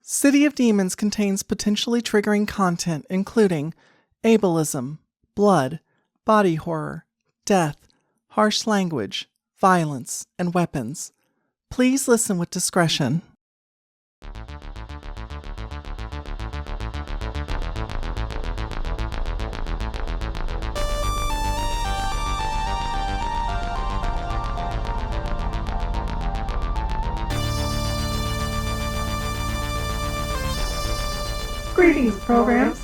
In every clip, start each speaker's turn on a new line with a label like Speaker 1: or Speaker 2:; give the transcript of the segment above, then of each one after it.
Speaker 1: City of Demons contains potentially triggering content including ableism, blood, body horror, death, harsh language, violence, and weapons. Please listen with discretion.
Speaker 2: Greetings, programs.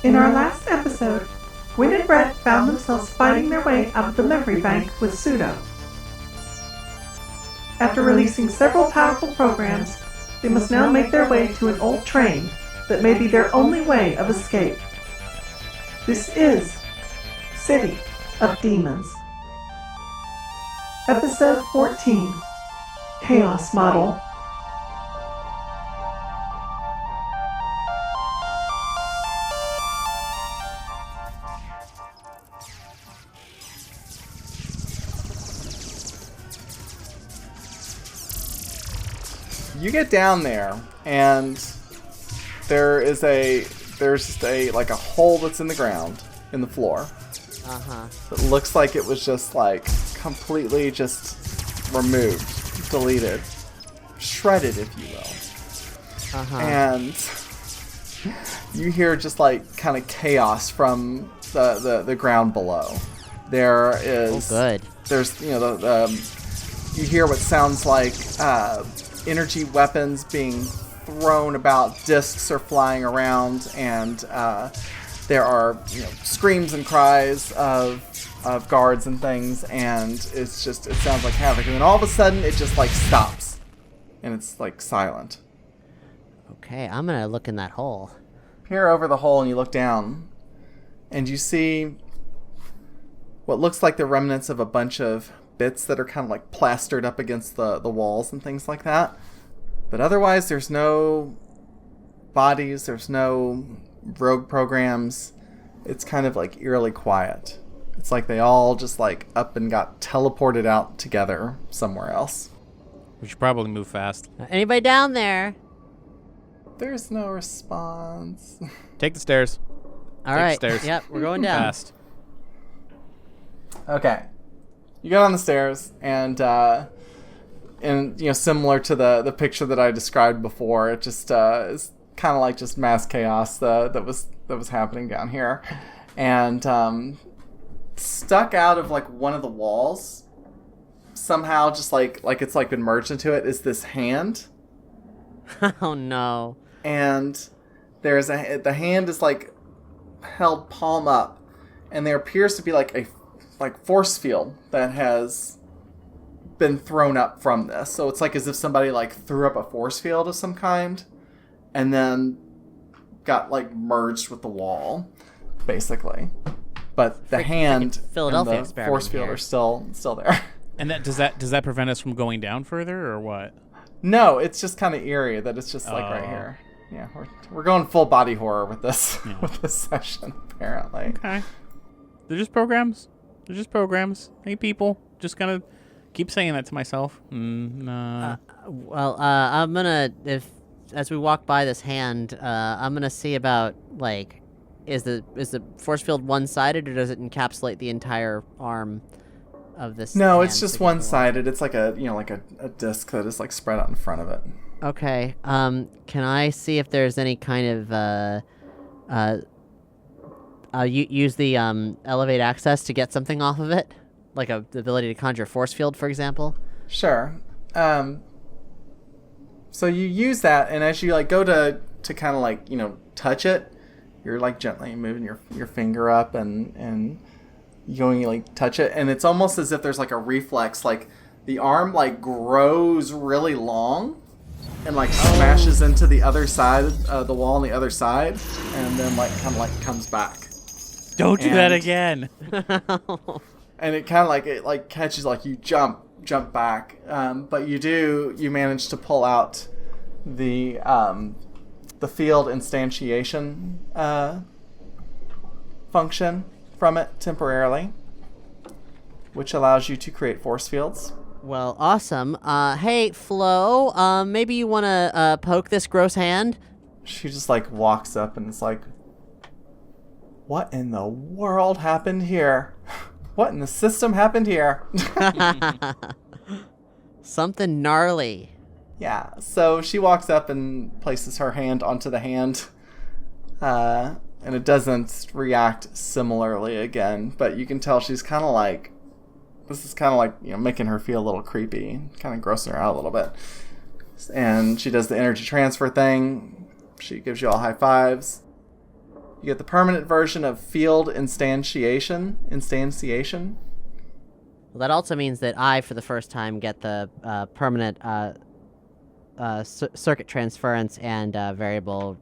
Speaker 2: In our last episode, Gwen and Brett found themselves fighting their way out of the memory bank with Pseudo. After releasing several powerful programs, they must now make their way to an old train that may be their only way of escape. This is City of Demons. Episode 14, Chaos Model.
Speaker 3: You get down there, and there's just a hole that's in the ground, in the floor. It looks like it was just completely just removed, deleted, shredded, if you will. And you hear just kind of chaos from the ground below. There is.
Speaker 4: Oh, good.
Speaker 3: There's you hear what sounds like energy weapons being thrown about, discs are flying around, and there are screams and cries of guards and things, and it sounds like havoc. And then all of a sudden it just stops, and it's silent.
Speaker 4: Okay, I'm gonna look in that hole.
Speaker 3: Peer over the hole and you look down, and you see what looks like the remnants of a bunch of bits that are kind of plastered up against the walls and things like that. But otherwise, there's no bodies, there's no rogue programs. It's kind of eerily quiet. It's like they all just up and got teleported out together somewhere else.
Speaker 5: We should probably move fast.
Speaker 4: Anybody down there?
Speaker 3: There's no response.
Speaker 5: Take the stairs.
Speaker 4: All right.
Speaker 5: Take the stairs.
Speaker 4: Yep, we're going down.
Speaker 5: Fast.
Speaker 3: Okay. You get on the stairs, and similar to the picture that I described before, it just is kind of just mass chaos that was happening down here, and stuck out of one of the walls, somehow just it's been merged into it, is this hand.
Speaker 4: Oh no!
Speaker 3: And the hand is held palm up, and there appears to be a force field that has been thrown up from this. So it's as if somebody threw up a force field of some kind and then got merged with the wall, basically. But the hand
Speaker 4: Philadelphia
Speaker 3: and the force field are still there.
Speaker 5: And does that prevent us from going down further, or what?
Speaker 3: No, it's just kind of eerie that it's just right here. Yeah, we're going full body horror with this with this session, apparently.
Speaker 5: Okay. They're just programs. Hey, people. Just gonna keep saying that to myself.
Speaker 4: I'm gonna, as we walk by this hand, I'm gonna see about is the force field one-sided, or does it encapsulate the entire arm of this?
Speaker 3: No, it's just one-sided. It's a disc that is spread out in front of it.
Speaker 4: Okay. Can I see if there's any kind of use the elevate access to get something off of it? The ability to conjure a force field, for example?
Speaker 3: Sure. So you use that, and as you go to kind of touch it, you're gently moving your finger up and you going touch it, and it's almost as if there's a reflex, the arm grows really long and smashes into the other side of the wall on the other side, and then kind of comes back.
Speaker 5: Don't do that again.
Speaker 3: And it kind of catches, you jump back, but you manage to pull out the field instantiation function from it temporarily, which allows you to create force fields
Speaker 4: Well, awesome. Hey, Flo, maybe you want to poke this gross hand?
Speaker 3: She just like walks up and is like, what in the world happened here? What in the system happened here?
Speaker 4: Something gnarly.
Speaker 3: Yeah, so she walks up and places her hand onto the hand. And it doesn't react similarly again, but you can tell she's kind of like, this is kind of like, making her feel a little creepy, kind of grossing her out a little bit. And she does the energy transfer thing. She gives you all high fives. You get the permanent version of field instantiation.
Speaker 4: Well, that also means that I, for the first time, get the permanent circuit transference and variable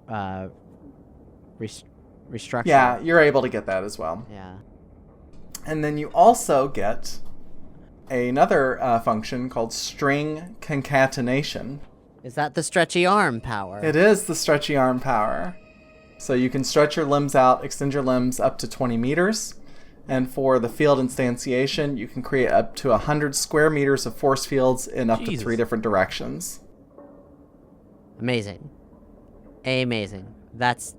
Speaker 4: restructure.
Speaker 3: Yeah, you're able to get that as well.
Speaker 4: Yeah.
Speaker 3: And then you also get another function called string concatenation.
Speaker 4: Is that the stretchy arm power?
Speaker 3: It is the stretchy arm power. So you can stretch your limbs out, extend your limbs up to 20 meters. And for the field instantiation, you can create up to 100 square meters of force fields in up to 3 different directions.
Speaker 4: Amazing. Amazing. That's...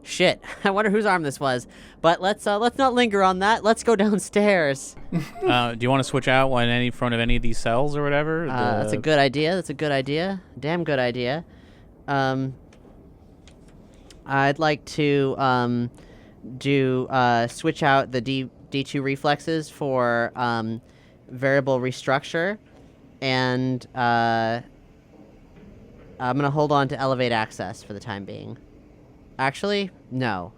Speaker 4: Shit. I wonder whose arm this was. But let's not linger on that. Let's go downstairs.
Speaker 5: Do you want to switch out on any front of any of these cells or whatever?
Speaker 4: That's a good idea. Damn good idea. I'd like to switch out the D2 reflexes for variable restructure, and I'm gonna hold on to elevate access for the time being. Actually, no.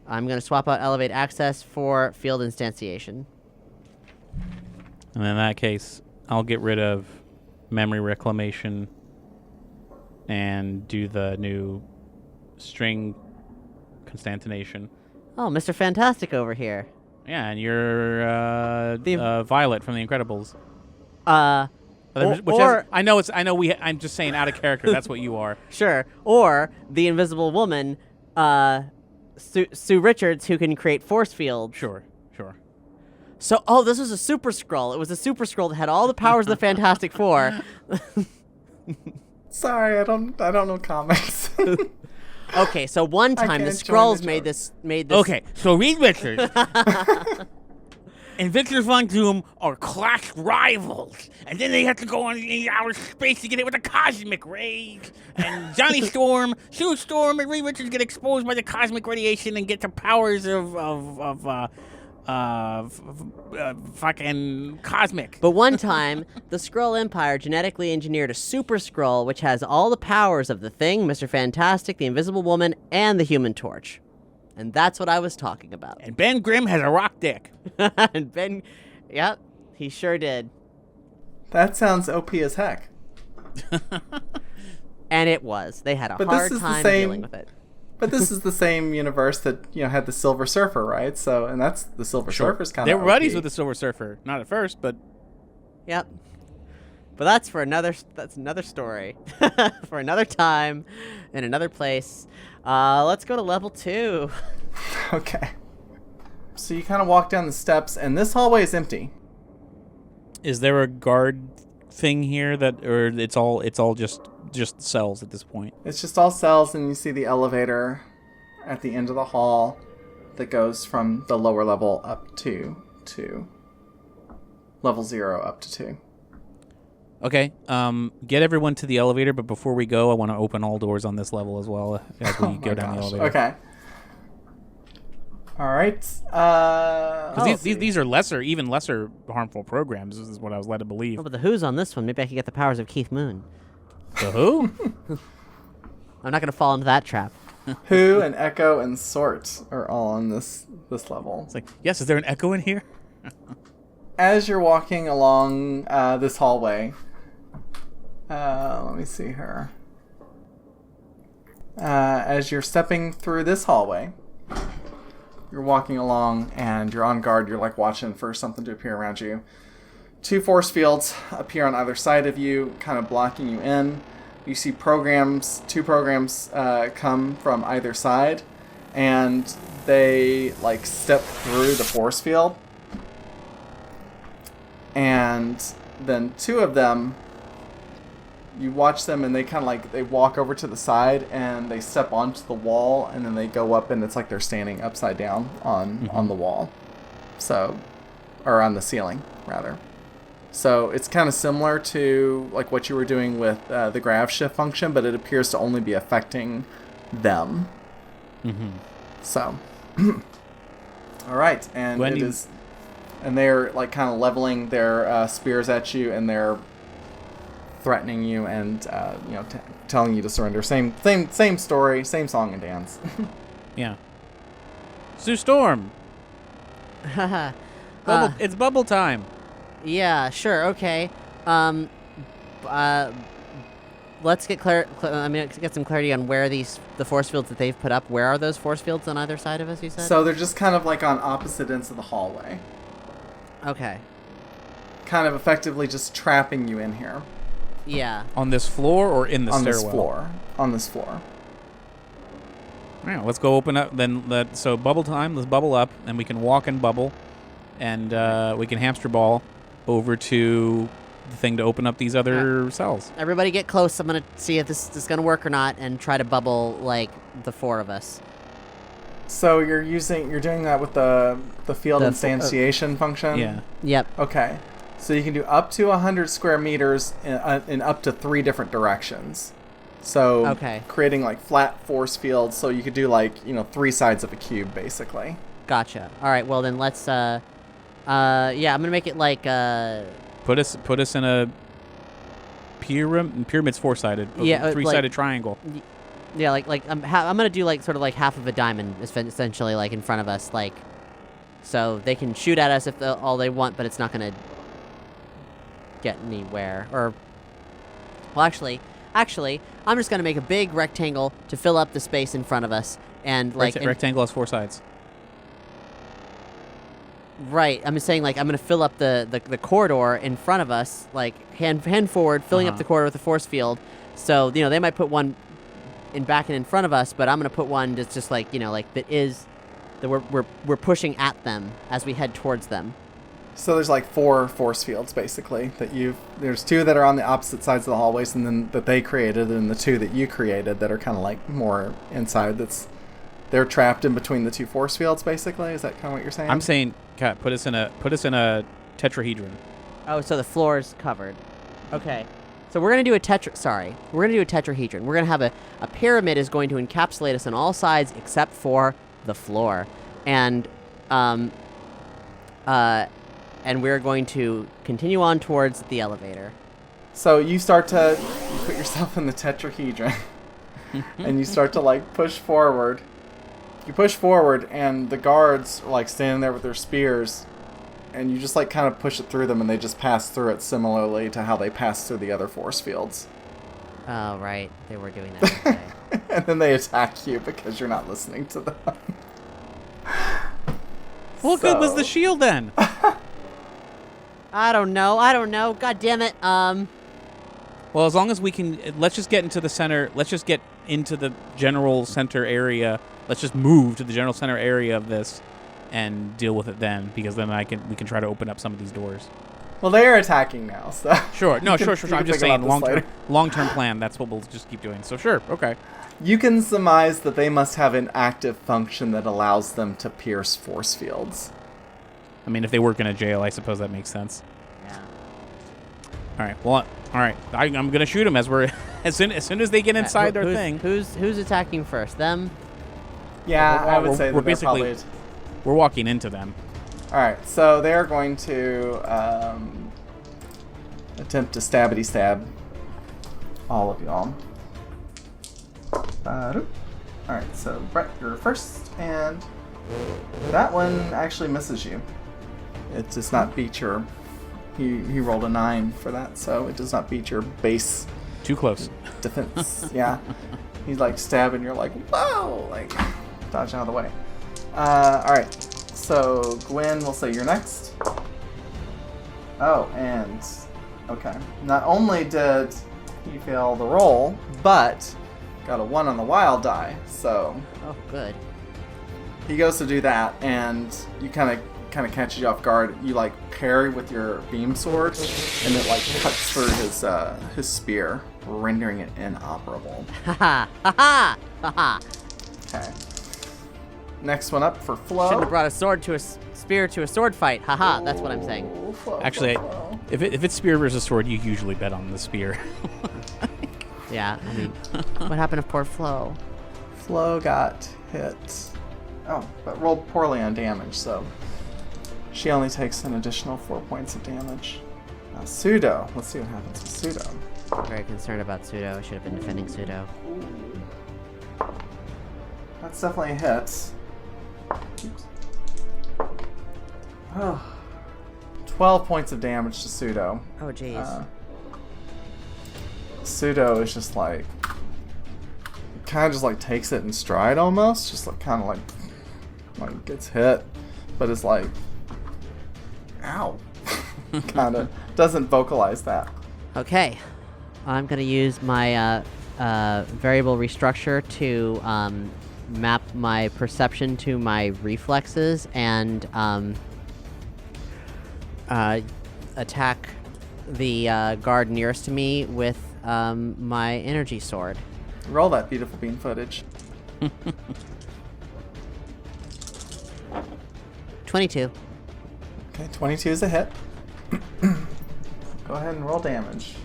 Speaker 4: I'm gonna swap out elevate access for field instantiation.
Speaker 5: And in that case, I'll get rid of memory reclamation and do the new string concatenation.
Speaker 4: Oh, Mr. Fantastic over here.
Speaker 5: Yeah, and you're Violet from The Incredibles. I'm just saying out of character. That's what you are.
Speaker 4: Sure. Or the Invisible Woman, Sue Richards, who can create force fields.
Speaker 5: Sure.
Speaker 4: So, this was a Super Skrull. It was a Super Skrull that had all the powers of the Fantastic Four.
Speaker 3: Sorry, I don't know comics.
Speaker 4: Okay, so one time the Skrulls made this.
Speaker 5: Okay, so Reed Richards and Victor Von Doom are class rivals, and then they have to go on in outer space to get hit with the cosmic rays. And Johnny Storm, Sue Storm, and Reed Richards get exposed by the cosmic radiation and get the powers of fucking cosmic.
Speaker 4: But one time, the Skrull Empire genetically engineered a Super Skrull which has all the powers of the Thing, Mr. Fantastic, the Invisible Woman, and the Human Torch. And that's what I was talking about.
Speaker 5: And Ben Grimm has a rock dick.
Speaker 4: And Ben, yep, he sure did.
Speaker 3: That sounds OP as heck.
Speaker 4: And it was. They had a hard time dealing with it.
Speaker 3: But this is the same universe that had the Silver Surfer, right? So, and that's the Silver Surfer's kind of.
Speaker 5: They were buddies with the Silver Surfer, not at first, but.
Speaker 4: Yep. But that's another story, for another time, in another place. Let's go to level 2.
Speaker 3: Okay. So you kind of walk down the steps, and this hallway is empty.
Speaker 5: Is there a guard thing here or it's all just cells at this point?
Speaker 3: It's just all cells, and you see the elevator at the end of the hall that goes from the lower level up to level 0 up to 2.
Speaker 5: Okay, get everyone to the elevator, but before we go, I want to open all doors on this level as well as we go down the elevator.
Speaker 3: Okay. All right.
Speaker 5: These are even lesser harmful programs, is what I was led to believe.
Speaker 4: Oh, but the Who's on this one. Maybe I could get the powers of Keith Moon.
Speaker 5: The Who?
Speaker 4: I'm not going to fall into that trap.
Speaker 3: Who and Echo and Sort are all on this level.
Speaker 5: It's like, yes, is there an Echo in here?
Speaker 3: As you're walking along this hallway, let me see here. As you're stepping through this hallway, you're walking along and you're on guard. You're like watching for something to appear around you. 2 force fields appear on either side of you, kind of blocking you in. You see 2 programs come from either side, and they like step through the force field. And then two of them, you watch them and they kind of like, they walk over to the side and they step onto the wall and then they go up and it's like they're standing upside down on the wall. So, or on the ceiling, rather. So it's kind of similar to like what you were doing with the grav shift function, but it appears to only be affecting them. So, all right, and
Speaker 5: Gwen,
Speaker 3: it is, and they're like kind of leveling their spears at you, and they're threatening you, and telling you to surrender. Same story, same song and dance.
Speaker 5: Yeah. Sue Storm. It's bubble time.
Speaker 4: Yeah, sure, okay. Let's get get some clarity on where the force fields that they've put up. Where are those force fields on either side of us, you said?
Speaker 3: So they're just kind of like on opposite ends of the hallway.
Speaker 4: Okay.
Speaker 3: Kind of effectively just trapping you in here.
Speaker 4: Yeah.
Speaker 5: On this floor or in the stairwell?
Speaker 3: On this floor.
Speaker 5: All right, let's go open up. So bubble time. Let's bubble up, and we can walk and bubble, and we can hamster ball over to the thing to open up these other cells.
Speaker 4: Everybody get close. I'm going to see if this is going to work or not and try to bubble, like, the four of us.
Speaker 3: So you're doing that with the field instantiation function?
Speaker 5: Yeah.
Speaker 4: Yep.
Speaker 3: Okay. So you can do up to 100 square meters in up to 3 different directions. So creating like flat force fields, so you could do like, 3 sides of a cube basically.
Speaker 4: Gotcha. All right, well then let's I'm going to make it like
Speaker 5: Put us in a pyramid. Pyramid's 4-sided.
Speaker 4: Yeah,
Speaker 5: 3-sided triangle.
Speaker 4: Yeah, like I'm going to do like sort of like half of a diamond essentially, like in front of us, like, so they can shoot at us if all they want, but it's not going to get anywhere. Or, well, actually, I'm just going to make a big rectangle to fill up the space in front of us, and like
Speaker 5: rectangle has 4 sides.
Speaker 4: Right, I'm just saying, like, I'm going to fill up the corridor in front of us, like, hand forward, filling up the corridor with a force field. So, they might put one back and in front of us, but I'm going to put one that's just, like, like, that we're pushing at them as we head towards them.
Speaker 3: So there's, like, 4 force fields, basically, there's 2 that are on the opposite sides of the hallways, and then that they created, and the 2 that you created that are kind of, like, more inside, they're trapped in between the 2 force fields, basically? Is that kind of what you're saying?
Speaker 5: I'm saying, Kat, put us in a tetrahedron.
Speaker 4: Oh, so the floor is covered. Okay. So we're going to do a tetrahedron. We're going to have a pyramid is going to encapsulate us on all sides except for the floor. And we're going to continue on towards the elevator.
Speaker 3: So you put yourself in the tetrahedron, and you start to, like, push forward. You push forward, and the guards are, like, standing there with their spears, and you just, like, kind of push it through them, and they just pass through it similarly to how they pass through the other force fields.
Speaker 4: Oh, right. They were doing that. Okay.
Speaker 3: And then they attack you because you're not listening to them.
Speaker 5: What good was the shield then?
Speaker 4: I don't know. God damn it.
Speaker 5: Well, as long as we can, let's just get into the center. Let's just get into the general center area. Let's just move to the general center area of this and deal with it then, because then we can try to open up some of these doors.
Speaker 3: Well, they are attacking now, so...
Speaker 5: Sure. No, sure. I'm just saying long-term
Speaker 3: later.
Speaker 5: plan. That's what we'll just keep doing. So sure. Okay.
Speaker 3: You can surmise that they must have an active function that allows them to pierce force fields.
Speaker 5: I mean, if they work in a jail, I suppose that makes sense.
Speaker 4: Yeah.
Speaker 5: All right. Well, all right. I'm gonna shoot them as soon as they get inside their thing.
Speaker 4: Who's attacking first? Them?
Speaker 3: Yeah, I would say that
Speaker 5: we're basically we're walking into them.
Speaker 3: All right. So they're going to attempt to stabbity stab all of y'all. All right. So Brett, you're first, and that one actually misses you. It does not beat your... He rolled a 9 for that, so it does not beat your base...
Speaker 5: Too close.
Speaker 3: ...defense. Yeah. He's, like, stabbing, you're like, whoa! Like, dodge out of the way. Alright. So, Gwen, we'll say you're next. Oh, and... Okay. Not only did he fail the roll, but got a 1 on the wild die, so...
Speaker 4: Oh, good.
Speaker 3: He goes to do that, and you kind of kind of catches you off guard. You like parry with your beam sword, and it like cuts through his spear, rendering it inoperable.
Speaker 4: Haha! Haha! Haha!
Speaker 3: Okay. Next one up for Flo.
Speaker 4: Shouldn't have brought a sword to a spear to a sword fight. Haha! That's what I'm saying.
Speaker 3: Ooh, Flo,
Speaker 5: Actually,
Speaker 3: Flo.
Speaker 5: if it's spear versus sword, you usually bet on the spear.
Speaker 4: Yeah, I mean, what happened to poor Flo?
Speaker 3: Flo got hit. Oh, but rolled poorly on damage, so she only takes an additional 4 points of damage. Now, Pseudo. Let's see what happens with Pseudo.
Speaker 4: I'm very concerned about Pseudo. I should have been defending Pseudo.
Speaker 3: That's definitely a hit. Oops. Oh. 12 points of damage to Pseudo.
Speaker 4: Oh, jeez.
Speaker 3: Pseudo is just like, kind of just like takes it in stride almost, just like kind of like gets hit, but is like, ow, kind of doesn't vocalize that.
Speaker 4: Okay, I'm gonna use my variable restructure to map my perception to my reflexes and attack the guard nearest to me with my energy sword.
Speaker 3: Roll that beautiful beam footage.
Speaker 4: 22.
Speaker 3: Okay, 22 is a hit. Go ahead and roll damage.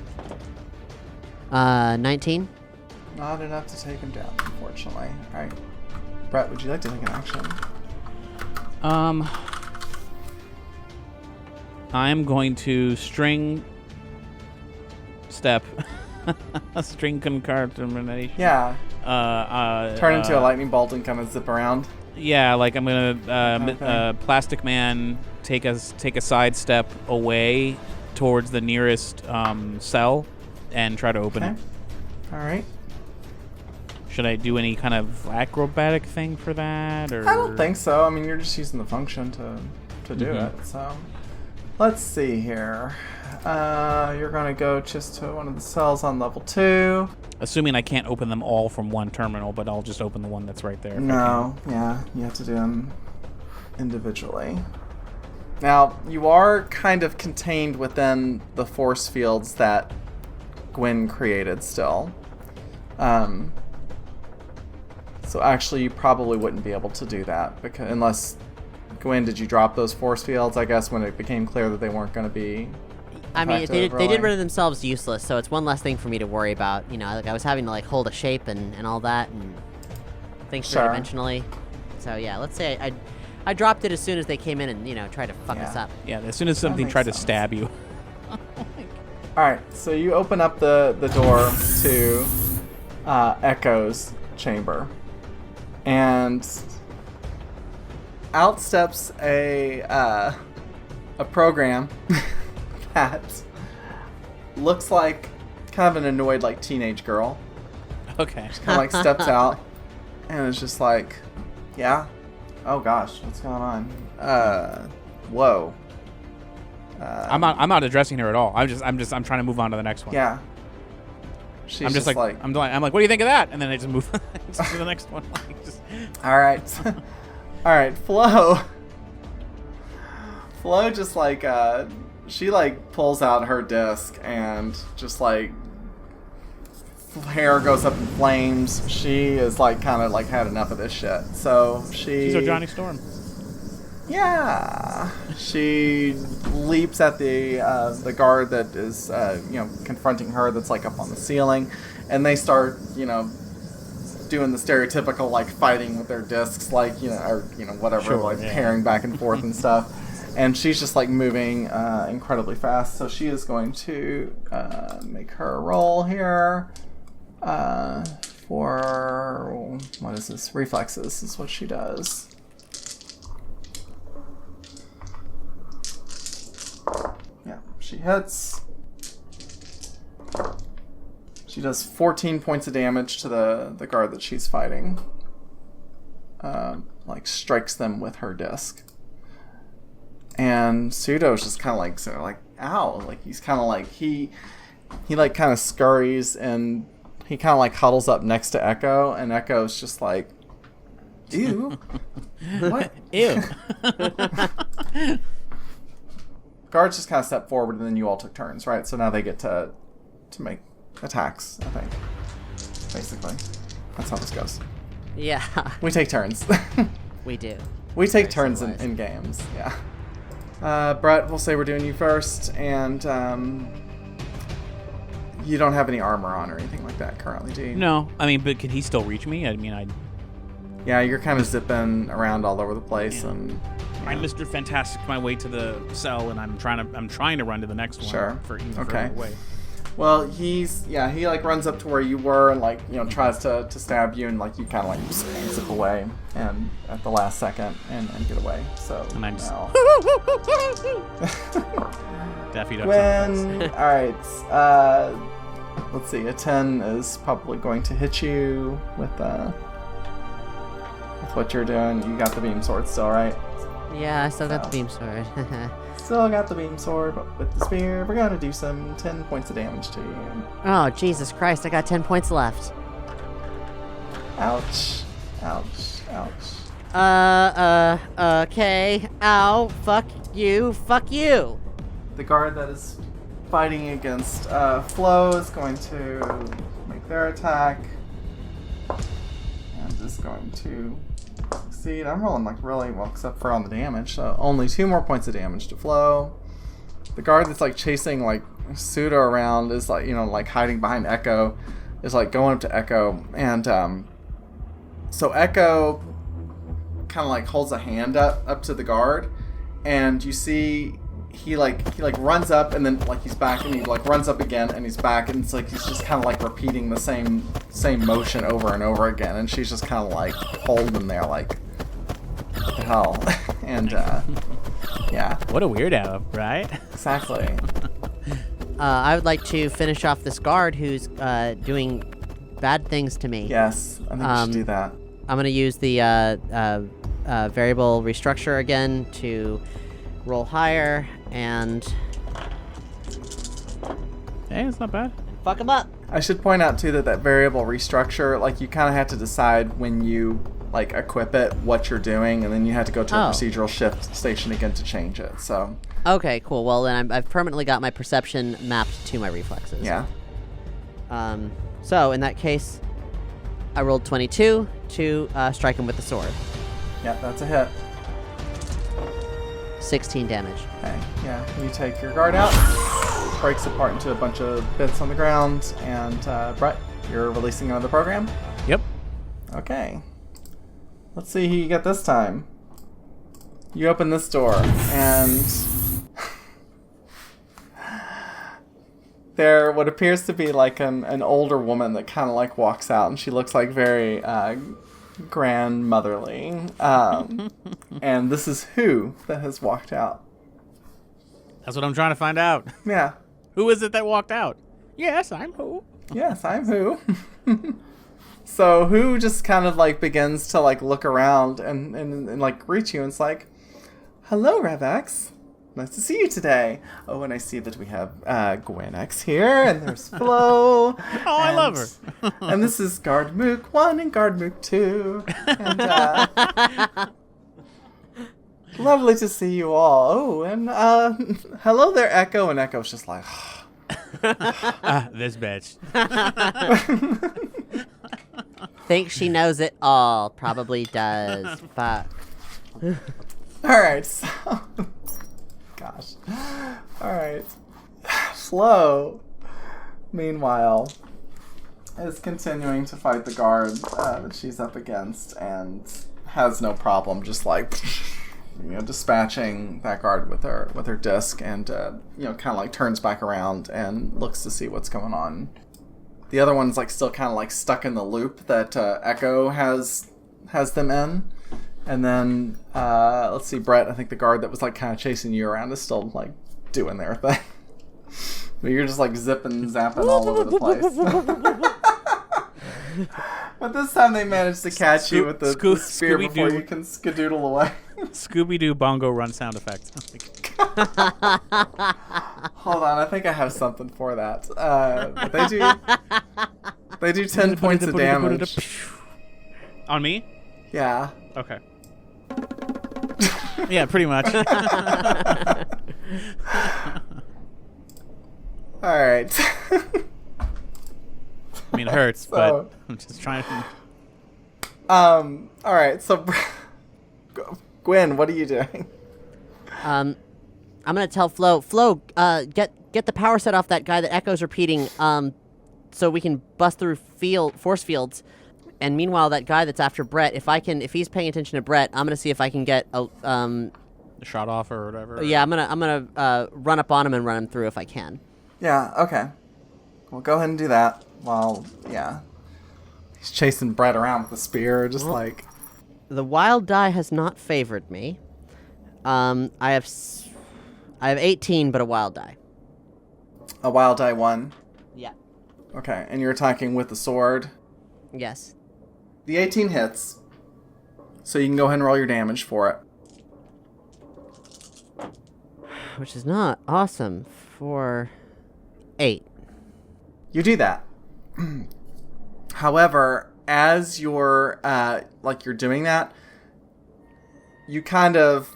Speaker 4: 19.
Speaker 3: Not enough to take him down, unfortunately. Alright. Brett, would you like to take an action?
Speaker 5: I'm going to string step. A string concatenation.
Speaker 3: Yeah. Turn into a
Speaker 5: uh,
Speaker 3: lightning bolt and kind of zip around.
Speaker 5: Yeah, like I'm gonna
Speaker 3: Okay.
Speaker 5: Plastic Man take a side step away towards the nearest cell and try to open
Speaker 3: Okay.
Speaker 5: it.
Speaker 3: Alright.
Speaker 5: Should I do any kind of acrobatic thing for that, or?
Speaker 3: I don't think so. I mean, you're just using the function to do
Speaker 5: Mhm.
Speaker 3: it. So, let's see here. You're gonna go just to one of the cells on level 2.
Speaker 5: Assuming I can't open them all from one terminal, but I'll just open the one that's right there. if I
Speaker 3: No, yeah, you have to do them individually. Now, you are kind of contained within the force fields that Gwen created still. So actually, you probably wouldn't be able to do that because unless Gwen, did you drop those force fields? I guess when it became clear that they weren't going to be.
Speaker 4: I mean,
Speaker 3: effective,
Speaker 4: they did
Speaker 3: really?
Speaker 4: render themselves useless, so it's one less thing for me to worry about. You know, like I was having to like hold a shape and all that and think
Speaker 3: Sure.
Speaker 4: three-dimensionally. So yeah, let's say I dropped it as soon as they came in and tried to fuck us
Speaker 3: Yeah.
Speaker 4: up.
Speaker 5: Yeah, as soon as something
Speaker 3: makes
Speaker 5: tried to
Speaker 3: sense.
Speaker 5: stab you.
Speaker 3: All right, so you open up the door to Echo's chamber, and out steps a program that looks like kind of an annoyed like teenage girl.
Speaker 5: Okay.
Speaker 3: Kind of like steps out and is just like, yeah, oh gosh, what's going on? Whoa.
Speaker 5: I'm not addressing her at all. I'm trying to move on to the next one.
Speaker 3: Yeah. She's
Speaker 5: I'm just like I'm like, what do you think of that? And then I just move just to the next one. Like, just,
Speaker 3: all right. All right, Flo. Flo just like she like pulls out her disc and just like hair goes up in flames. She is like kind of like had enough of this shit. So she.
Speaker 5: she's our Johnny Storm.
Speaker 3: Yeah. She leaps at the guard that is confronting her. That's like up on the ceiling, and they start doing the stereotypical like fighting with their discs, like or whatever,
Speaker 5: Sure,
Speaker 3: like
Speaker 5: yeah.
Speaker 3: pairing back and forth and stuff. And she's just like moving incredibly fast. So she is going to make her roll here for what is this? Reflexes is what she does. Yeah, she hits. She does 14 points of damage to the guard that she's fighting. Like strikes them with her disc. And Pseudo's just kind of like sort of like ow, like he's kind of like he like kind of scurries and he kind of like huddles up next to Echo, and Echo's just like, ew, what?
Speaker 5: Ew.
Speaker 3: Guards just kind of stepped forward, and then you all took turns, right? So now they get to make attacks, I think. Basically. That's how this goes.
Speaker 4: Yeah.
Speaker 3: We take turns.
Speaker 4: We do.
Speaker 3: We take
Speaker 4: Very
Speaker 3: turns
Speaker 4: civilized.
Speaker 3: in games, yeah. Brett, we'll say we're doing you first, and you don't have any armor on or anything like that currently, do you?
Speaker 5: No, I mean, but can he still reach me? I mean,
Speaker 3: Yeah, you're kind of zipping around all over the place,
Speaker 5: Yeah.
Speaker 3: and
Speaker 5: I'm Mr. Fantastic my way to the cell, and I'm trying to run to the next one.
Speaker 3: Sure.
Speaker 5: For even
Speaker 3: Okay.
Speaker 5: further away.
Speaker 3: well, he like runs up to where you were and like tries to stab you, and like you kind of like zip away and at the last second and get away. So
Speaker 5: And I'm just-
Speaker 3: now.
Speaker 5: Daffy Duck.
Speaker 3: Gwen, all right. Let's see. A 10 is probably going to hit you with what you're doing. You got the beam sword still, right?
Speaker 4: Yeah, I still got the beam sword.
Speaker 3: Still got the beam sword, but with the spear, we're gonna do some 10 points of damage to you.
Speaker 4: Oh, Jesus Christ, I got 10 points left.
Speaker 3: Ouch. Ouch. Ouch.
Speaker 4: Okay. Ow, fuck you, fuck you.
Speaker 3: The guard that is fighting against Flo is going to make their attack. And is going to succeed. I'm rolling like really well, except for on the damage. So only 2 more points of damage to Flo. The guard that's like chasing like Suda around is like, like hiding behind Echo, is like going up to Echo. And so Echo kind of like holds a hand up to the guard. And you see he runs up, and then like he's back, and he like runs up again, and he's back, and it's like he's just kind of like repeating the same motion over and over again, and she's just kind of like holding there like, what the hell? And yeah,
Speaker 5: What a weirdo, right?
Speaker 3: exactly.
Speaker 4: I would like to finish off this guard who's doing bad things to me.
Speaker 3: Yes, I think we should do that.
Speaker 4: I'm gonna use the variable restructure again to roll higher and
Speaker 5: Hey, it's not bad.
Speaker 4: fuck him up.
Speaker 3: I should point out too that variable restructure, like you kind of have to decide when you like equip it what you're doing, and then you have to go to a
Speaker 4: Oh.
Speaker 3: procedural shift station again to change it. So
Speaker 4: Okay, cool. Well, then I've permanently got my perception mapped to my reflexes.
Speaker 3: yeah,
Speaker 4: So in that case, I rolled 22 to strike him with the sword.
Speaker 3: yeah, that's a hit.
Speaker 4: 16 damage.
Speaker 3: Okay, yeah, you take your guard out, breaks apart into a bunch of bits on the ground, and Brett, you're releasing another program?
Speaker 5: Yep.
Speaker 3: Okay. Let's see who you get this time. You open this door, and there what appears to be like an older woman that kind of like walks out, and she looks like very grandmotherly. And this is who that has walked out.
Speaker 5: That's what I'm trying to find out.
Speaker 3: Yeah.
Speaker 5: Who is it that walked out? Yes, I'm who.
Speaker 3: Yes, I'm who. So who just kind of like begins to like look around and like greet you, and it's like, hello, Revex. Nice to see you today. Oh, and I see that we have Gwen X here, and there's Flo.
Speaker 5: Oh, I love her.
Speaker 3: And this is Guard Mook 1 and Guard Mook 2. And lovely to see you all. Oh, and hello there, Echo. And Echo's just like,
Speaker 5: This bitch.
Speaker 4: Thinks she knows it all. Probably does. Fuck.
Speaker 3: all right, so... Gosh. Alright. Flo, meanwhile, is continuing to fight the guard that she's up against, and has no problem just like, dispatching that guard with her disc, and, kind of like turns back around and looks to see what's going on. The other one's like still kind of like stuck in the loop that Echo has them in. And then, let's see, Brett, I think the guard that was, like, kind of chasing you around is still, like, doing their thing. But you're just, like, zipping, zapping all over the place. But this time they managed to catch you with the spear before you can skedoodle away.
Speaker 5: Scooby-Doo bongo run sound effect.
Speaker 3: Hold on, I think I have something for that. But they do 10 points of damage.
Speaker 5: On me?
Speaker 3: Yeah.
Speaker 5: Okay. Yeah, pretty much.
Speaker 3: All right.
Speaker 5: I mean, it hurts, but I'm just trying to...
Speaker 3: All right. So, Gwen, what are you doing?
Speaker 4: I'm gonna tell Flo, get the power set off that guy that Echo's repeating, so we can bust through force fields. And meanwhile, that guy that's after Brett, if he's paying attention to Brett, I'm gonna see if I can get a
Speaker 5: shot off or whatever.
Speaker 4: Yeah, I'm gonna run up on him and run him through if I can.
Speaker 3: Yeah. Okay. Well, go ahead and do that. He's chasing Brett around with the spear, just like.
Speaker 4: The wild die has not favored me. I have 18, but a wild die.
Speaker 3: A wild die 1.
Speaker 4: Yeah.
Speaker 3: Okay, and you're attacking with the sword.
Speaker 4: Yes.
Speaker 3: The 18 hits, so you can go ahead and roll your damage for it.
Speaker 4: Which is not awesome for 8.
Speaker 3: You do that. However, as you're you're doing that, you get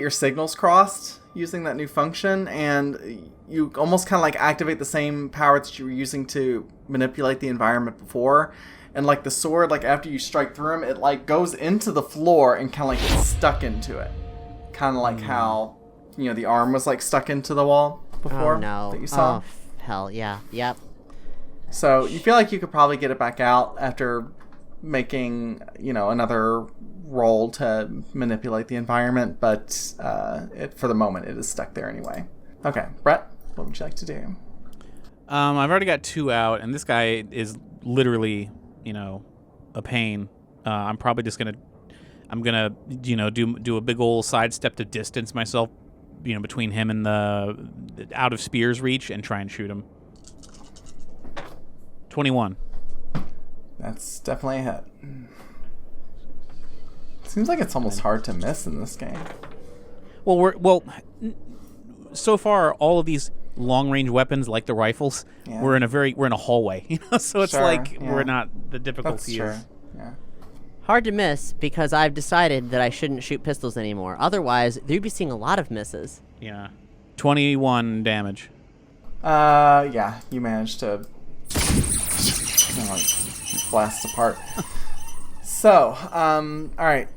Speaker 3: your signals crossed using that new function, and you almost kind of like activate the same power that you were using to manipulate the environment before. And like the sword, like after you strike through him, it like goes into the floor and kind of like gets stuck into it. Kind of like how, the arm was like stuck into the wall before that you saw.
Speaker 4: Oh, hell yeah. Yep.
Speaker 3: So you feel like you could probably get it back out after making, another roll to manipulate the environment, but for the moment it is stuck there anyway. Okay, Brett, what would you like to do?
Speaker 5: I've already got 2 out, and this guy is literally, a pain. I'm probably just gonna do a big old sidestep to distance myself, between him and the out of spear's reach, and try and shoot him. 21.
Speaker 3: That's definitely a hit. Seems like it's almost hard to miss in this game.
Speaker 5: Well, so far all of these long-range weapons, like the rifles, we're in a hallway, so it's we're not, the difficulty is.
Speaker 3: Yeah.
Speaker 4: Hard to miss because I've decided that I shouldn't shoot pistols anymore. Otherwise, you'd be seeing a lot of misses.
Speaker 5: Yeah. 21 damage.
Speaker 3: Yeah, you managed to blast apart. So, all right.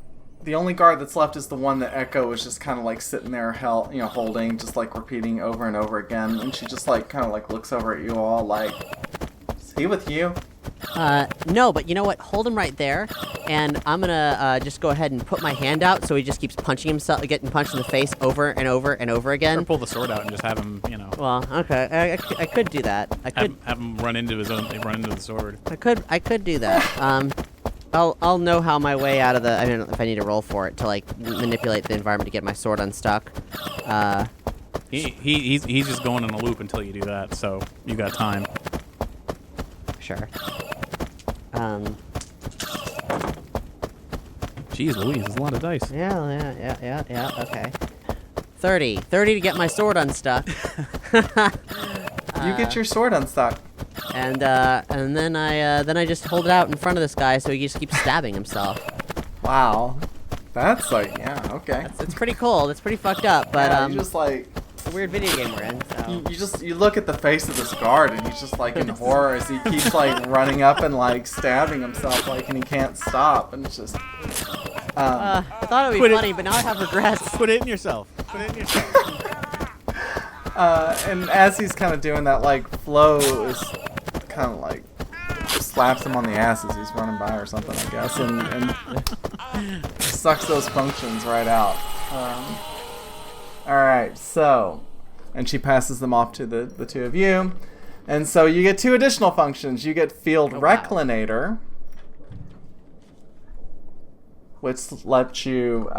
Speaker 3: The only guard that's left is the one that Echo is just kind of like sitting there, holding, just like repeating over and over again. And she just like kind of like looks over at you all like, is he with you?
Speaker 4: No, but you know what? Hold him right there, and I'm gonna just go ahead and put my hand out so he just keeps punching himself, getting punched in the face over and over and over again.
Speaker 5: Or pull the sword out and just have him,
Speaker 4: Well, okay, I could do that. I could
Speaker 5: have him run into the sword.
Speaker 4: I could do that. I'll know how my way out of the. I don't know if I need to roll for it to like manipulate the environment to get my sword unstuck.
Speaker 5: He's just going in a loop until you do that, so you got time.
Speaker 4: Sure.
Speaker 5: Jeez Louise, there's a lot of dice.
Speaker 4: Yeah, okay. 30 to get my sword unstuck.
Speaker 3: You get your sword unstuck.
Speaker 4: And then I just hold it out in front of this guy so he just keeps stabbing himself.
Speaker 3: Wow. That's like, okay.
Speaker 4: It's pretty cool. It's pretty fucked up, but
Speaker 3: you just like,
Speaker 4: it's a weird video game we're in, so.
Speaker 3: You look at the face of this guard and he's just like in horror as he keeps like running up and like stabbing himself like, and he can't stop, and it's just
Speaker 4: I thought it would be funny, but now I have regrets.
Speaker 5: Put it in yourself.
Speaker 3: And as he's kind of doing that, like Flo is kind of like slaps him on the ass as he's running by or something, I guess, and sucks those functions right out. Alright, so, and she passes them off to the two of you. And so you get 2 additional functions. You get Field Reclinator, which lets you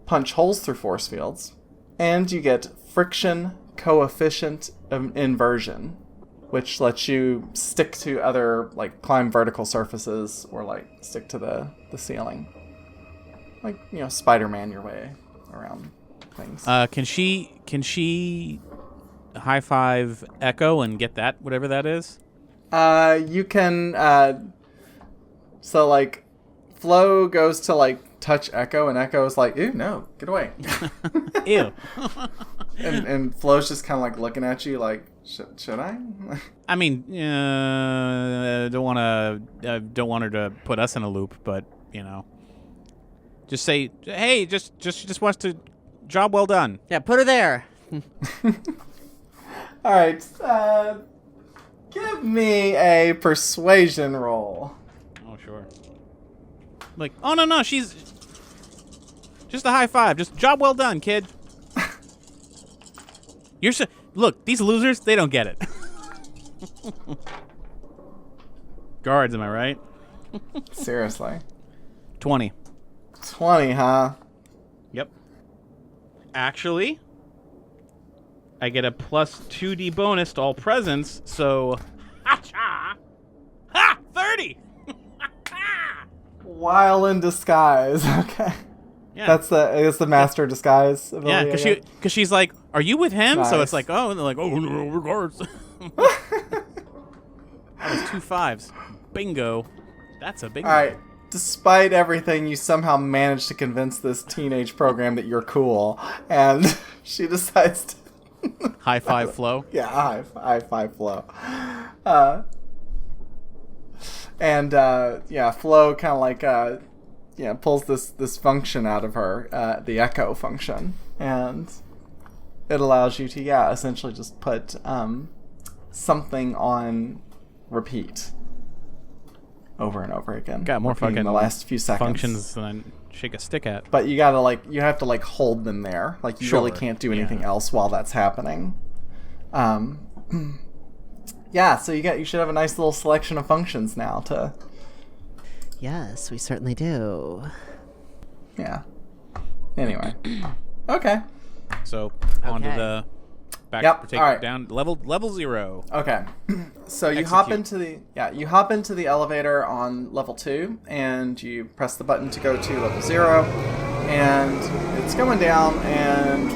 Speaker 3: punch holes through force fields. And you get Friction Coefficient Inversion, which lets you stick to other, like, climb vertical surfaces or, like, stick to the ceiling. Like, Spider-Man your way around things.
Speaker 5: Can she high five Echo and get that, whatever that is?
Speaker 3: You can, so like Flo goes to like touch Echo, and Echo's like, "Ew, no, get away."
Speaker 5: Ew.
Speaker 3: and Flo's just kind of like looking at you like, should I?
Speaker 5: I mean, don't want her to put us in a loop, but just say, hey, just wants to job well done.
Speaker 4: Yeah, put her there.
Speaker 3: All right, give me a persuasion roll.
Speaker 5: Oh, sure. Like, oh no, she's just a high five. Just job well done, kid. Look, these losers, they don't get it. Guards, am I right?
Speaker 3: Seriously.
Speaker 5: 20.
Speaker 3: 20, huh?
Speaker 5: Yep. Actually, I get a plus 2d bonus to all presents, so... Ha! 30!
Speaker 3: While in disguise. Okay.
Speaker 5: Yeah.
Speaker 3: That's the master disguise ability.
Speaker 5: Yeah, because she's like, are you with him?
Speaker 3: Nice.
Speaker 5: So it's like, oh, and they're like, oh, no, regards. That was 2 5s. Bingo. That's a bingo.
Speaker 3: All right. Despite everything, you somehow managed to convince this teenage program that you're cool, and she decides to...
Speaker 5: High five, Flo.
Speaker 3: Yeah, high five, Flo. Flo kind of like... pulls this function out of her, the echo function, and it allows you to, essentially just put something on repeat over and over again.
Speaker 5: Got more
Speaker 3: repeating
Speaker 5: fucking
Speaker 3: the last few seconds.
Speaker 5: functions than I shake a stick at.
Speaker 3: But you gotta you have to hold them there. Like you really
Speaker 5: Sure.
Speaker 3: can't do anything else while that's happening. So you should have a nice little selection of functions now to.
Speaker 4: Yes, we certainly do.
Speaker 3: Yeah. Anyway. Okay.
Speaker 5: So on to
Speaker 4: Okay.
Speaker 5: the back.
Speaker 3: Yep,
Speaker 5: We're taking
Speaker 3: all right.
Speaker 5: it down level 0.
Speaker 3: Okay. So you
Speaker 5: Execute.
Speaker 3: hop into the elevator on level 2, and you press the button to go to level 0, and it's going down, and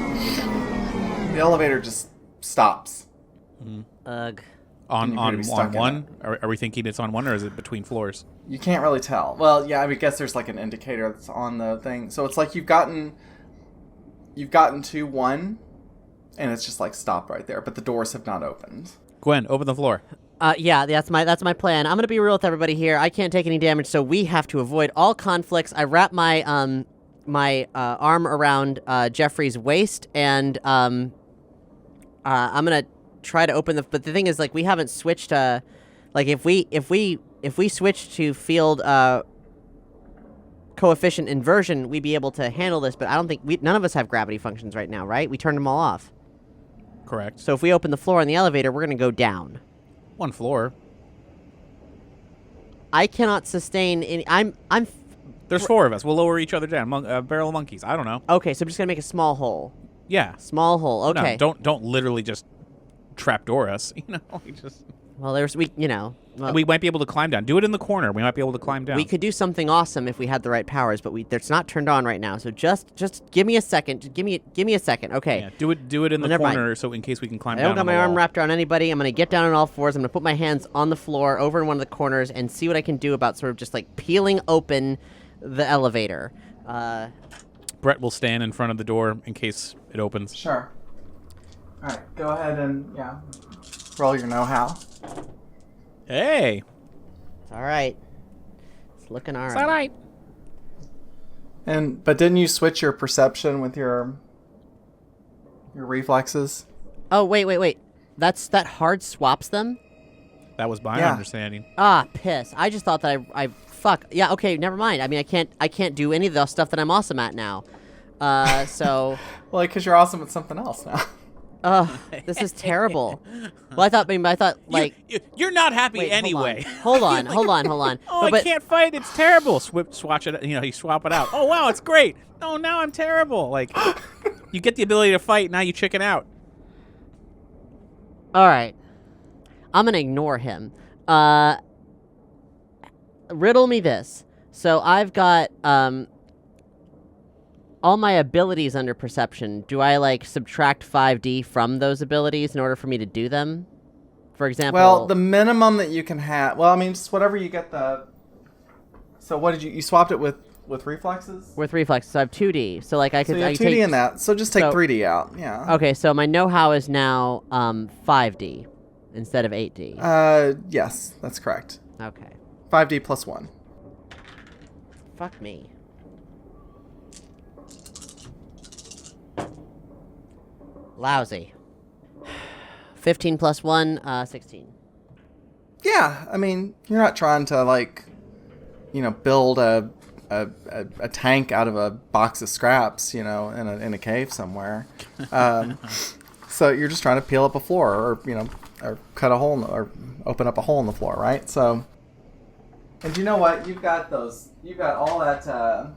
Speaker 3: the elevator just stops.
Speaker 4: Ugh.
Speaker 5: On
Speaker 3: you're gonna be stuck in
Speaker 5: one? Are we thinking it's on one, or is it between floors?
Speaker 3: You can't really tell. Well, yeah, I guess there's like an indicator that's on the thing. So it's like you've gotten to 1, and it's just like stopped right there, but the doors have not opened.
Speaker 5: Gwen, open the floor.
Speaker 4: Yeah, that's my plan. I'm gonna be real with everybody here. I can't take any damage, so we have to avoid all conflicts. I wrap my arm around Jeffrey's waist, and I'm gonna try to open but the thing is, like, we haven't switched if we switch to field coefficient inversion, we'd be able to handle this, but I don't think none of us have gravity functions right now, right? We turned them all off.
Speaker 5: Correct.
Speaker 4: So if we open the floor in the elevator, we're gonna go down.
Speaker 5: One floor.
Speaker 4: I cannot sustain any.
Speaker 5: There's 4 of us. We'll lower each other down. Barrel of monkeys. I don't know.
Speaker 4: Okay, so I'm just gonna make a small hole.
Speaker 5: Yeah.
Speaker 4: Small hole. Okay.
Speaker 5: No, don't literally just trapdoor us.
Speaker 4: Well,
Speaker 5: We might be able to climb down. Do it in the corner. We might be able to climb down.
Speaker 4: we could do something awesome if we had the right powers, but it's not turned on right now. So just give me a second. Just give me a second. Okay.
Speaker 5: Yeah, do it in the
Speaker 4: never mind.
Speaker 5: corner, so in case we can climb
Speaker 4: I
Speaker 5: down.
Speaker 4: don't got
Speaker 5: on the
Speaker 4: my arm
Speaker 5: wall.
Speaker 4: wrapped around anybody. I'm gonna get down on all fours. I'm gonna put my hands on the floor over in one of the corners and see what I can do about sort of just like peeling open the elevator.
Speaker 5: Brett will stand in front of the door in case it opens.
Speaker 3: Sure. All right, go ahead and roll your know-how.
Speaker 5: Hey.
Speaker 4: All right. It's looking all right.
Speaker 3: But didn't you switch your perception with your reflexes?
Speaker 4: Oh wait. That hard swaps them.
Speaker 5: That was my
Speaker 3: Yeah.
Speaker 5: understanding.
Speaker 4: Ah, piss. I just thought that I fuck. Yeah, okay, never mind. I mean, I can't do any of the stuff that I'm awesome at now. So
Speaker 3: Well, because you're awesome at something else now.
Speaker 4: this is terrible. Well, I thought like
Speaker 5: You're not happy
Speaker 4: wait,
Speaker 5: anyway.
Speaker 4: Hold on.
Speaker 5: Oh,
Speaker 4: But-
Speaker 5: I can't fight. It's terrible. Swatch it. You swap it out. Oh wow, it's great. Oh, now I'm terrible. Like, you get the ability to fight. Now you chicken out.
Speaker 4: All right. I'm going to ignore him. Riddle me this. So I've got all my abilities under perception. Do I subtract 5D from those abilities in order for me to do them? For example,
Speaker 3: Well, the minimum that you can have. Well, I mean, just whatever you get the So what did you swapped it with reflexes?
Speaker 4: With reflexes, so I have 2D. So like I could.
Speaker 3: So you have
Speaker 4: I
Speaker 3: 2D
Speaker 4: take,
Speaker 3: in that. So just take
Speaker 4: so-
Speaker 3: 3D out. Yeah.
Speaker 4: Okay, so my know-how is now 5D instead of 8D.
Speaker 3: Yes, that's correct.
Speaker 4: Okay.
Speaker 3: 5D plus 1.
Speaker 4: Fuck me. Lousy. 15 plus 1, 16.
Speaker 3: Yeah, I mean, you're not trying to like, build a tank out of a box of scraps, in a cave somewhere. So you're just trying to peel up a floor, or cut a hole, or open up a hole in the floor, right? So, and you know what? You've got all that.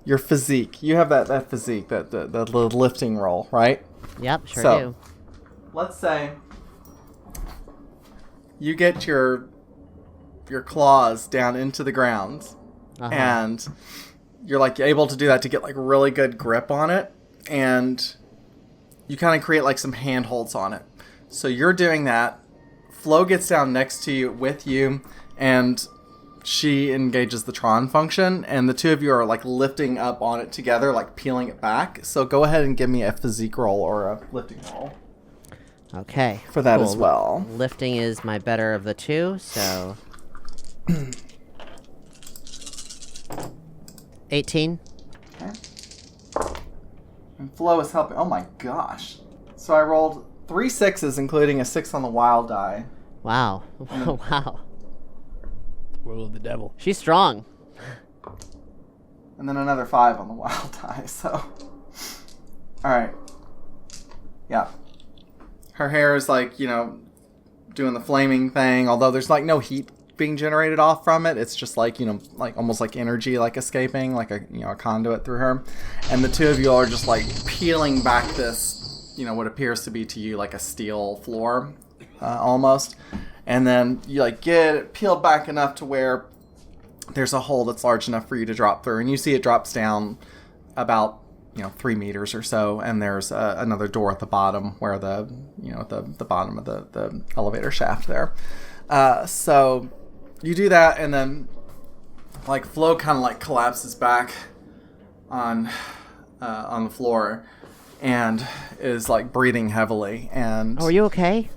Speaker 3: Your physique. You have that physique, the lifting roll, right?
Speaker 4: Yep, sure
Speaker 3: So,
Speaker 4: do.
Speaker 3: let's say you get your claws down into the ground, and you're like able to do that to get like really good grip on it, and you kind of create like some handholds on it. So you're doing that. Flo gets down next to you with you, and she engages the Tron function, and the two of you are like lifting up on it together, like peeling it back. So go ahead and give me a physique roll or a lifting roll
Speaker 4: Okay.
Speaker 3: for that
Speaker 4: cool.
Speaker 3: as well.
Speaker 4: Lifting is my better of the two, so 18.
Speaker 3: Okay. And Flo is helping. Oh my gosh. So I rolled 3 6s, including a 6 on the wild die.
Speaker 4: Wow. Wow.
Speaker 5: Will of the devil.
Speaker 4: She's strong.
Speaker 3: And then another 5 on the wild die, so. Alright. Yeah. Her hair is like, doing the flaming thing, although there's like no heat being generated off from it. It's just like, like almost like energy like escaping, like a conduit through her. And the two of you are just like peeling back this, what appears to be to you like a steel floor, almost. And then you like get it peeled back enough to where there's a hole that's large enough for you to drop through, and you see it drops down about 3 meters or so, and there's another door at the bottom where the the bottom of the elevator shaft there. So you do that, and then like Flo kind of like collapses back on the floor and is like breathing heavily. And
Speaker 4: Oh, are you okay?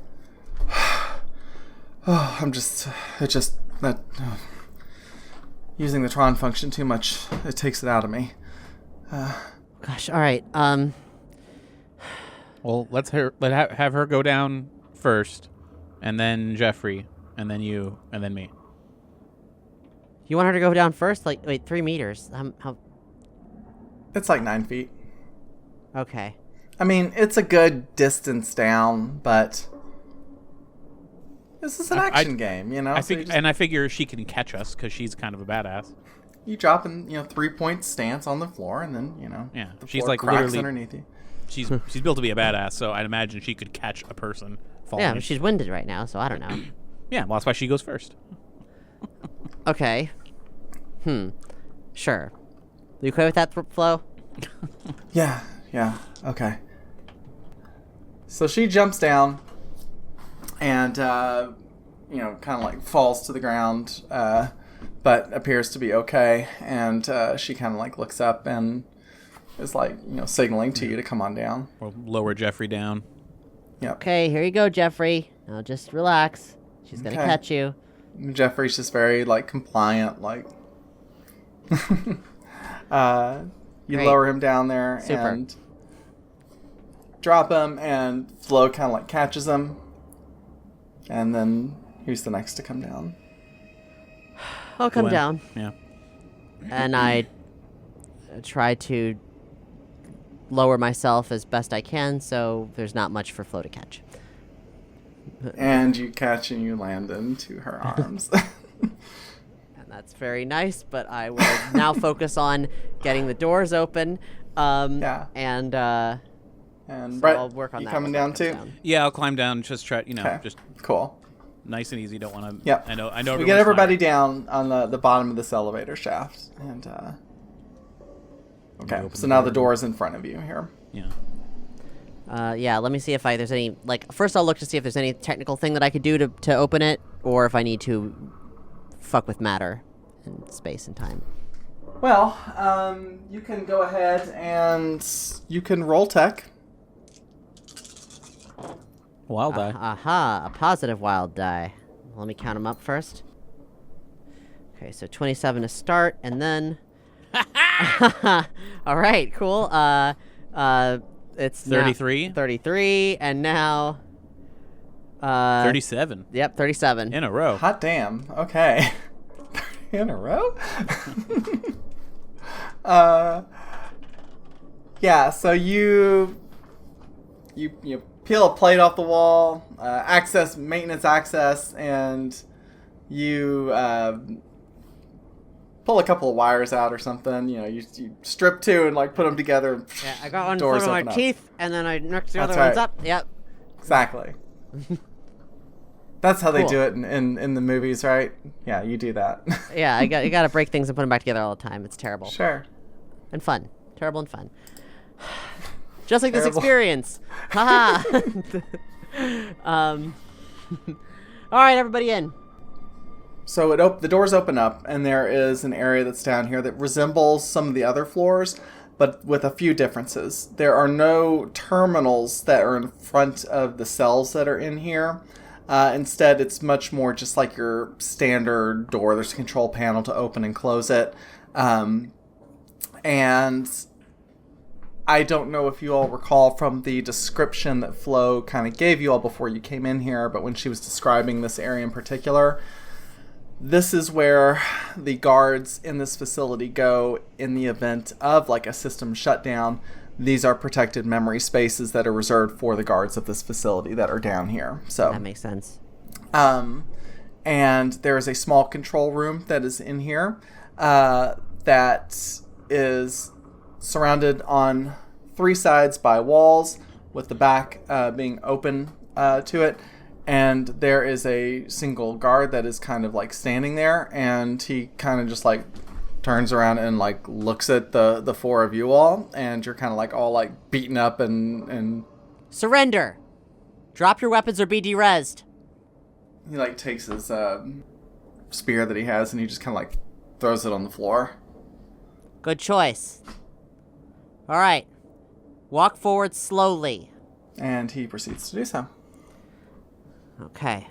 Speaker 3: Using the Tron function too much, it takes it out of me.
Speaker 4: Gosh, all right.
Speaker 5: Well, have her go down first, and then Jeffrey, and then you, and then me.
Speaker 4: You want her to go down first? Like, wait, 3 meters. How?
Speaker 3: It's like 9 feet.
Speaker 4: Okay.
Speaker 3: I mean, it's a good distance down, but this is an action game,
Speaker 5: I
Speaker 3: so
Speaker 5: I figure she can catch us because she's kind of a badass.
Speaker 3: you drop in, 3-point stance on the floor, and then,
Speaker 5: Yeah,
Speaker 3: the
Speaker 5: she's
Speaker 3: floor
Speaker 5: like
Speaker 3: cracks
Speaker 5: literally
Speaker 3: underneath you.
Speaker 5: She's built to be a badass, so I'd imagine she could catch a person falling.
Speaker 4: Yeah, but she's winded right now, so I don't know.
Speaker 5: Yeah, well, that's why she goes first.
Speaker 4: Okay. Sure. You okay with that, Flo?
Speaker 3: Yeah, okay. So she jumps down and, kind of like falls to the ground, but appears to be okay. And she kind of like looks up and is like, signaling to you to come on down.
Speaker 5: We'll lower Jeffrey down.
Speaker 3: Yep.
Speaker 4: Okay, here you go, Jeffrey. Now just relax. She's gonna
Speaker 3: Okay.
Speaker 4: catch you.
Speaker 3: Jeffrey's just very like compliant, like you
Speaker 4: Great.
Speaker 3: lower him down there
Speaker 4: Super.
Speaker 3: and drop him, and Flo kind of like catches him, and then who's the next to come down?
Speaker 4: I'll come
Speaker 5: Gwen.
Speaker 4: down.
Speaker 5: Yeah.
Speaker 4: And I try to lower myself as best I can, so there's not much for Flo to catch.
Speaker 3: And you catch and you land into her arms.
Speaker 4: And that's very nice, but I will now focus on getting the doors open.
Speaker 3: Yeah.
Speaker 4: And
Speaker 3: And
Speaker 4: so
Speaker 3: Brett,
Speaker 4: I'll work on
Speaker 3: you
Speaker 4: that
Speaker 3: coming
Speaker 4: before
Speaker 3: down
Speaker 4: it
Speaker 3: too?
Speaker 4: comes down.
Speaker 5: Yeah, I'll climb down. Just try,
Speaker 3: Okay.
Speaker 5: just
Speaker 3: Cool.
Speaker 5: nice and easy. Don't want to.
Speaker 3: Yep.
Speaker 5: I know.
Speaker 3: We
Speaker 5: everyone's
Speaker 3: get everybody
Speaker 5: tired.
Speaker 3: down on the bottom of this elevator shaft, and okay.
Speaker 5: open
Speaker 3: So
Speaker 5: the
Speaker 3: now
Speaker 5: door.
Speaker 3: the door is in front of you here.
Speaker 5: Yeah.
Speaker 4: Yeah, let me see if there's any, first I'll look to see if there's any technical thing that I could do to open it, or if I need to fuck with matter and space and time.
Speaker 3: Well, you can go ahead and you can roll tech.
Speaker 5: Wild die.
Speaker 4: Aha, a positive wild die. Let me count them up first. Okay, so 27 to start, and then... All right, cool. It's
Speaker 5: 33.
Speaker 4: 33, and now...
Speaker 5: 37.
Speaker 4: Yep, 37.
Speaker 5: In a row.
Speaker 3: Hot damn. Okay. In a row? Yeah, so you peel a plate off the wall, maintenance access, and you pull a couple of wires out or something. You know, you strip two and like put them together.
Speaker 4: Yeah, I got one
Speaker 3: doors
Speaker 4: for my
Speaker 3: open up.
Speaker 4: teeth, and then I knocked the
Speaker 3: That's
Speaker 4: other ones
Speaker 3: right.
Speaker 4: up. Yep.
Speaker 3: Exactly. That's how they
Speaker 4: Cool.
Speaker 3: do it in the movies, right? Yeah, you do that.
Speaker 4: Yeah, you got to break things and put them back together all the time. It's terrible.
Speaker 3: Sure.
Speaker 4: And fun. Terrible and fun. Just like this
Speaker 3: Terrible.
Speaker 4: experience. Haha. All right, everybody in.
Speaker 3: So the doors open up, and there is an area that's down here that resembles some of the other floors, but with a few differences. There are no terminals that are in front of the cells that are in here. Instead, it's much more just like your standard door. There's a control panel to open and close it. And I don't know if you all recall from the description that Flo kind of gave you all before you came in here, but when she was describing this area in particular, this is where the guards in this facility go in the event of like a system shutdown. These are protected memory spaces that are reserved for the guards of this facility that are down here. So
Speaker 4: That makes sense.
Speaker 3: and there is a small control room that is in here that is surrounded on 3 sides by walls, with the back being open to it. And there is a single guard that is kind of like standing there, and he kind of just like turns around and like looks at the 4 of you all, and you're kind of like all like beaten up and
Speaker 4: Surrender. Drop your weapons or be derezzed.
Speaker 3: he like takes his spear that he has, and he just kind of like throws it on the floor.
Speaker 4: Good choice. All right. Walk forward slowly.
Speaker 3: And he proceeds to do so.
Speaker 4: Okay.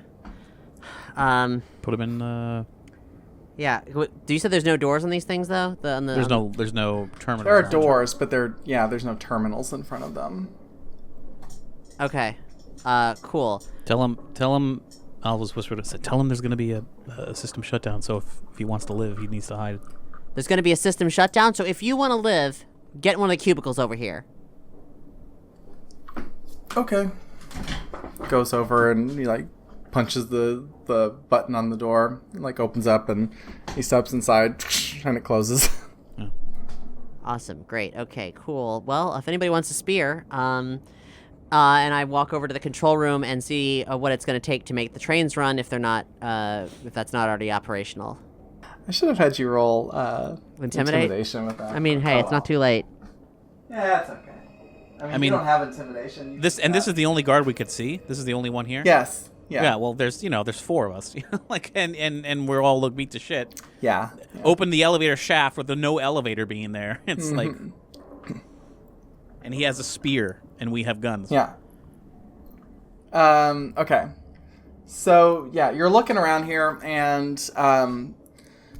Speaker 5: Put him in.
Speaker 4: Yeah. Do you say there's no doors on these things though?
Speaker 5: There's no terminal.
Speaker 3: There are doors, but there's no terminals in front of them.
Speaker 4: Okay. Cool.
Speaker 5: Tell him. I'll just whisper to say, tell him there's going to be a system shutdown. So if he wants to live, he needs to hide.
Speaker 4: There's going to be a system shutdown, so if you want to live, get one of the cubicles over here.
Speaker 3: Okay. Goes over and he like punches the button on the door, and, like opens up, and he steps inside and it closes.
Speaker 4: Awesome. Great. Okay, cool. Well, if anybody wants a spear, and I walk over to the control room and see what it's going to take to make the trains run if they're not, if that's not already operational.
Speaker 3: I should have had you roll
Speaker 4: Intimidate?
Speaker 3: intimidation with that.
Speaker 4: I mean, hey, it's not too late.
Speaker 3: Yeah, that's okay. I mean, you don't have intimidation.
Speaker 5: This is the only guard we could see. This is the only one here.
Speaker 3: Yes. Yeah.
Speaker 5: Yeah. Well, there's 4 of us. Like and we're all look beat to shit.
Speaker 3: Yeah.
Speaker 5: Open the elevator shaft with no elevator being there. It's like, and he has a spear and we have guns.
Speaker 3: Yeah. Okay. So yeah, you're looking around here, and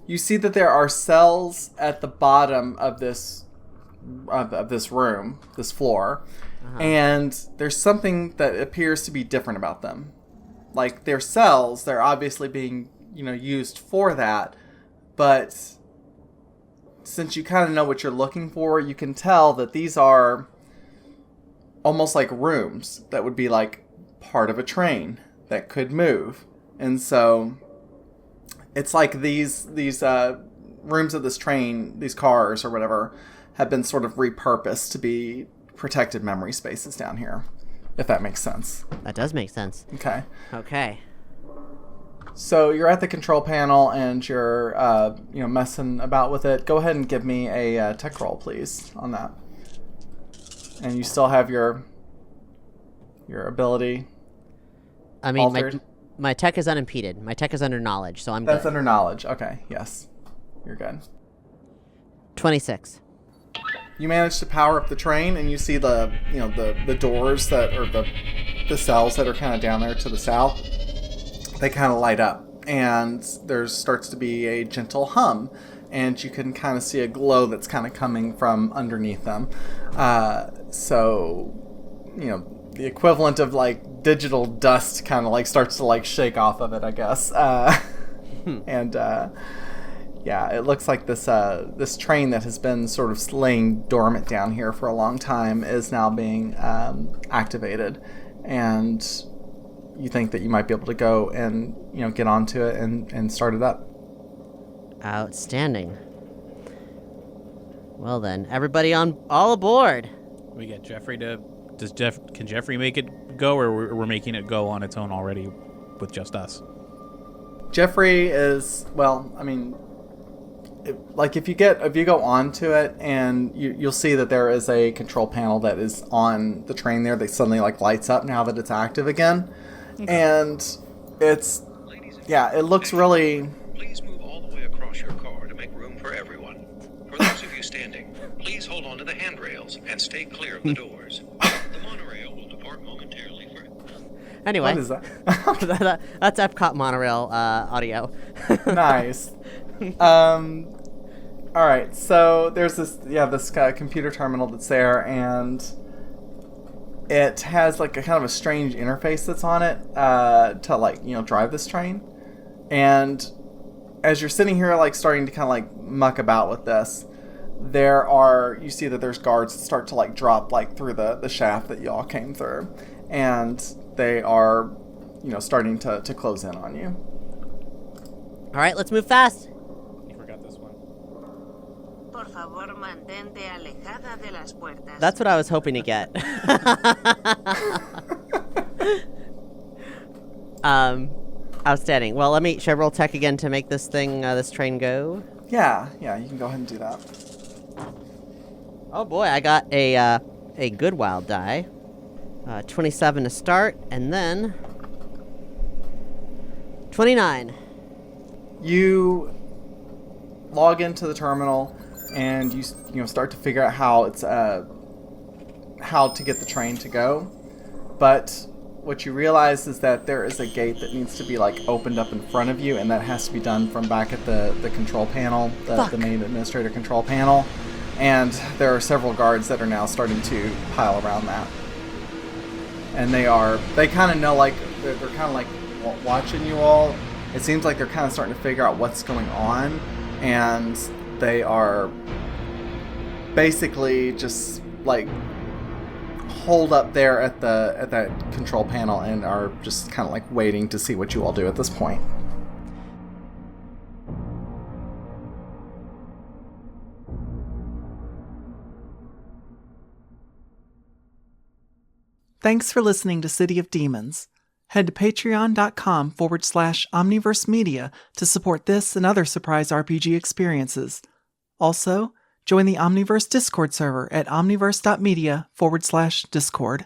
Speaker 3: you see that there are cells at the bottom of this room, this floor, and there's something that appears to be different about them. Like, they're cells, they're obviously being used for that, but since you kind of know what you're looking for, you can tell that these are almost like rooms that would be like part of a train that could move. And so it's like these rooms of this train, these cars or whatever, have been sort of repurposed to be protected memory spaces down here, if that makes sense.
Speaker 4: That does make sense.
Speaker 3: Okay.
Speaker 4: Okay.
Speaker 3: So you're at the control panel and you're messing about with it. Go ahead and give me a tech roll, please, on that. And you still have your ability
Speaker 4: I mean,
Speaker 3: altered.
Speaker 4: My tech is unimpeded. My tech is under knowledge, so I'm
Speaker 3: That's
Speaker 4: good.
Speaker 3: under knowledge. Okay, yes. You're good.
Speaker 4: 26.
Speaker 3: You manage to power up the train, and you see the doors that or the cells that are kind of down there to the south. They kind of light up, and there starts to be a gentle hum, and you can kind of see a glow that's kind of coming from underneath them. So, the equivalent of like digital dust kind of like starts to like shake off of it, I guess. And yeah, it looks like this train that has been sort of laying dormant down here for a long time is now being activated, and you think that you might be able to go and get onto it and start it up.
Speaker 4: Outstanding. Well then, everybody all aboard.
Speaker 6: We get Jeffrey to. Can Jeffrey make it go, or we're making it go on its own already with just us?
Speaker 3: Jeffrey is, well, I mean, if you go onto it, and you'll see that there is a control panel that is on the train there that suddenly like lights up now that it's active again. Okay. And it looks really...
Speaker 7: Please move all the way across your car to make room for everyone. For those of you standing, please hold on to the handrails and stay clear of the doors. The monorail will depart momentarily for...
Speaker 4: Anyway.
Speaker 3: What is that?
Speaker 4: That's Epcot monorail audio.
Speaker 3: Nice. All right, so there's this computer terminal that's there, and it has like a kind of a strange interface that's on it to like drive this train. And as you're sitting here like starting to kind of like muck about with this, you see that there's guards that start to like drop like through the shaft that y'all came through, and they are starting to close in on you.
Speaker 4: All right, let's move fast.
Speaker 6: You forgot this one.
Speaker 8: Por favor, mantente alejada de las puertas.
Speaker 4: That's what I was hoping to get. Outstanding. Well, should I roll tech again to make this train go?
Speaker 3: Yeah, you can go ahead and do that.
Speaker 4: Oh boy, I got a good wild die. 27 to start, and then 29.
Speaker 3: You log into the terminal, and you start to figure out how to get the train to go. But what you realize is that there is a gate that needs to be like opened up in front of you, and that has to be done from back at the control panel, the main administrator control panel. And there are several guards that are now starting to pile around that. And they kind of know, like, they're kind of like watching you all. It seems like they're kind of starting to figure out what's going on, and they are basically just like holed up there at that control panel and are just kind of like waiting to see what you all do at this point.
Speaker 1: Thanks for listening to City of Demons. Head to patreon.com/Omniverse Media to support this and other surprise RPG experiences. Also, join the Omniverse Discord server at omniverse.media/Discord.